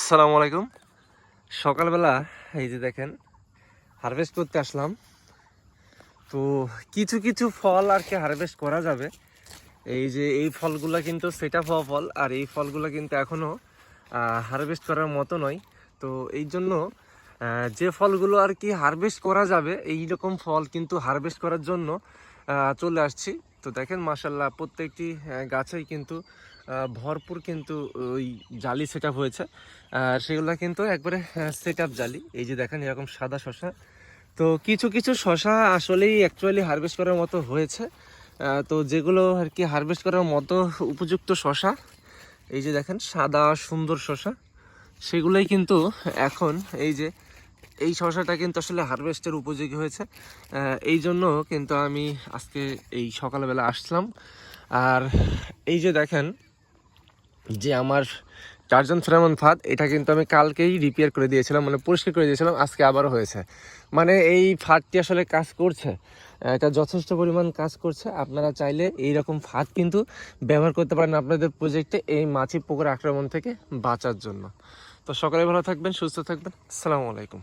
আসসালামু আলাইকুম। সকালবেলা এই যে দেখেন হারভেস্ট করতে আসলাম। তো কিছু কিছু ফল আর কি হারভেস্ট করা যাবে। এই যে এই ফলগুলা কিন্তু সেটআপ হওয়া ফল, আর এই ফলগুলা কিন্তু এখনও হারভেস্ট করার মতো নয়। তো এই জন্য যে ফলগুলো আর কি হারভেস্ট করা যাবে এই রকম ফল কিন্তু হারভেস্ট করার জন্য চলে আসছি। তো দেখেন মাশাআল্লাহ প্রত্যেকটি গাছেই কিন্তু ভরপুর কিন্তু ওই জালি সেটআপ হয়েছে, আর সেগুলো কিন্তু একবারে সেটআপ জালি। এই যে দেখেন এরকম সাদা শসা। তো কিছু কিছু শসা আসলেই অ্যাকচুয়ালি হারভেস্ট করার মতো হয়েছে। তো যেগুলো আর কি হারভেস্ট করার মতো উপযুক্ত শসা, এই যে দেখেন সাদা সুন্দর শসা, সেগুলোই কিন্তু এখন এই যে এই শসাটা কিন্তু আসলে হারভেস্টের উপযোগী হয়েছে। এই জন্য কিন্তু আমি আজকে এই সকালবেলা আসলাম। আর এই যে দেখেন যে আমার টারজান ফেরোমন ফাঁদ, এটা কিন্তু আমি কালকেই রিপেয়ার করে দিয়েছিলাম, মানে পরিষ্কার করে দিয়েছিলাম, আজকে আবারও হয়েছে। মানে এই ফাঁদটি আসলে কাজ করছে, এটা যথেষ্ট পরিমাণ কাজ করছে। আপনারা চাইলে এই রকম ফাঁদ কিন্তু ব্যবহার করতে পারেন আপনাদের প্রজেক্টে এই মাছি পোকার আক্রমণ থেকে বাঁচার জন্য। তো সকালে ভালো থাকবেন, সুস্থ থাকবেন। আসসালামু আলাইকুম।